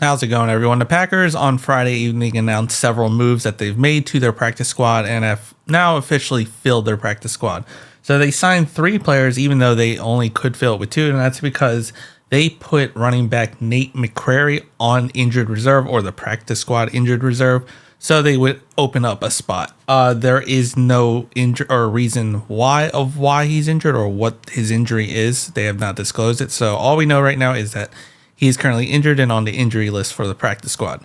How's it going, everyone? The Packers on Friday evening announced several moves that they've made to their practice squad and have now officially filled their practice squad. So they signed 3 players, even though they only could fill it with 2, and that's because they put running back Nate McCrary on injured reserve, or the practice squad injured reserve, so they would open up a spot. There is no reason why he's injured or what his injury is. They have not disclosed it. So all we know right now is that he's currently injured and on the injury list for the practice squad.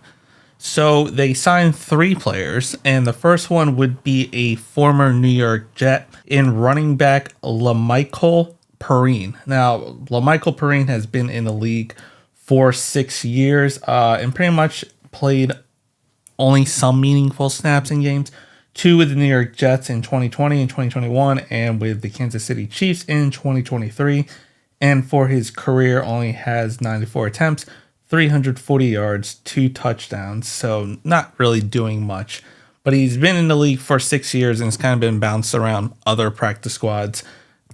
So they signed 3 players, and the first one would be a former New York Jet in running back La'Mical Perine. Now, La'Mical Perine has been in the league for 6 years and pretty much played only some meaningful snaps in games. 2 with the New York Jets in 2020 and 2021, and with the Kansas City Chiefs in 2023. And for his career, only has 94 attempts, 340 yards, 2 touchdowns. So not really doing much. But he's been in the league for 6 years and has kind of been bounced around other practice squads.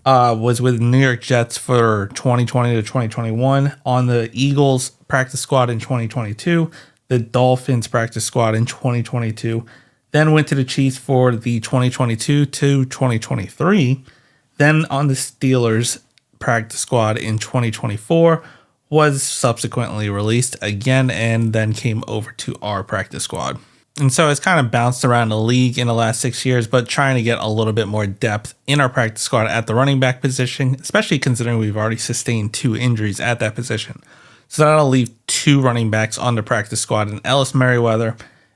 Was with the New York Jets for 2020 to 2021, on the Eagles practice squad in 2022, the Dolphins practice squad in 2022, then went to the Chiefs for the 2022 to 2023, then on the Steelers practice squad in 2024, was subsequently released again, and then came over to our practice squad. And so it's kind of bounced around the league in the last 6 years, but trying to get a little bit more depth in our practice squad at the running back position, especially considering we've already sustained 2 injuries at that position. So that'll leave 2 running backs on the practice squad, in Ellis Merriweather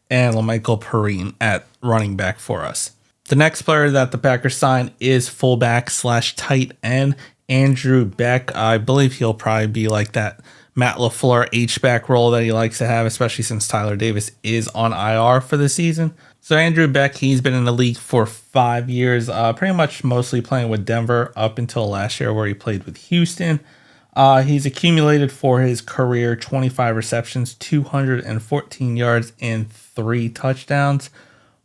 and La'Mical Perine at running back for us. The next player that the Packers signed is fullback / tight end Andrew Beck. I believe he'll probably be like that Matt LaFleur H-back role that he likes to have, especially since Tyler Davis is on IR for the season. So Andrew Beck, he's been in the league for 5 years, pretty much mostly playing with Denver up until last year where he played with Houston. He's accumulated for his career 25 receptions, 214 yards, and 3 touchdowns.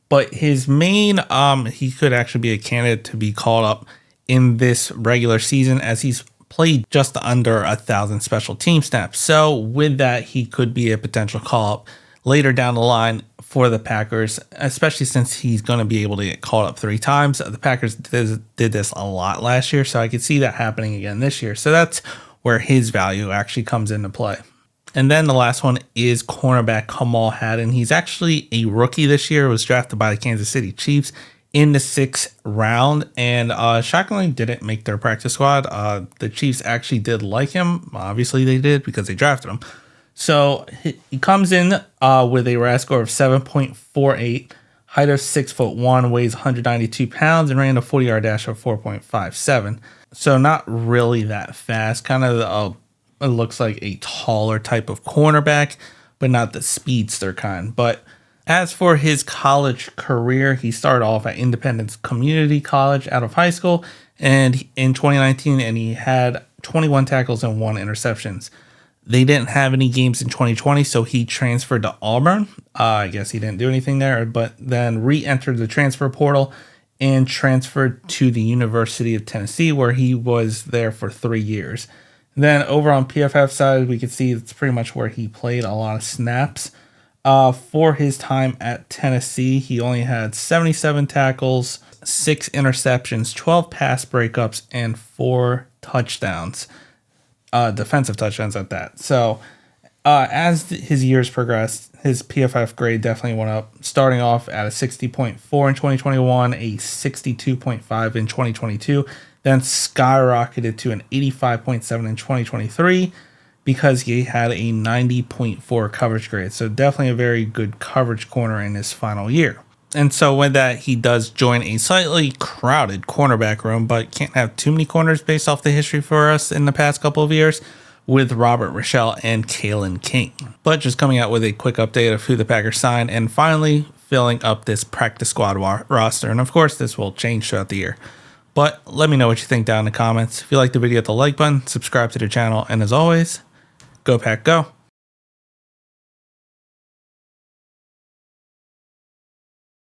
But his main, he could actually be a candidate to be called up in this regular season, as he's played just under 1,000 special team snaps. So with that, he could be a potential call up later down the line for the Packers, especially since he's going to be able to get called up 3 times. The Packers did this a lot last year, so I could see that happening again this year. So that's where his value actually comes into play. And then the last one is cornerback Kamal Hadden. He's actually a rookie this year, was drafted by the Kansas City Chiefs in the 6th round, and shockingly didn't make their practice squad. The Chiefs actually did like him. Obviously they did, because they drafted him. So he comes in with a RAS score of 7.48, height of 6'1", weighs 192 pounds, and ran a 40-yard dash of 4.57. So not really that fast. Kind of it looks like a taller type of cornerback, but not the speedster kind. But as for his college career, he started off at Independence Community College out of high school and in 2019, and he had 21 tackles and 1 interceptions. They didn't have any games in 2020, so he transferred to Auburn. I guess he didn't do anything there, but then re-entered the transfer portal and transferred to the University of Tennessee, where he was there for 3 years. Then over on PFF side, we can see it's pretty much where he played a lot of snaps. For his time at Tennessee, he only had 77 tackles, 6 interceptions, 12 pass breakups, and 4 touchdowns. Defensive touchdowns at that. So as his years progressed, his PFF grade definitely went up, starting off at a 60.4 in 2021, a 62.5 in 2022, then skyrocketed to an 85.7 in 2023 because he had a 90.4 coverage grade. So definitely a very good coverage corner in his final year. And so with that, he does join a slightly crowded cornerback room, but can't have too many corners based off the history for us in the past couple of years, with Robert Rochelle and Kalen King. But just coming out with a quick update of who the Packers signed, and finally filling up this practice squad roster. And of course, this will change throughout the year. But let me know what you think down in the comments. If you like the video, hit the like button, subscribe to the channel, and as always, go Pack Go.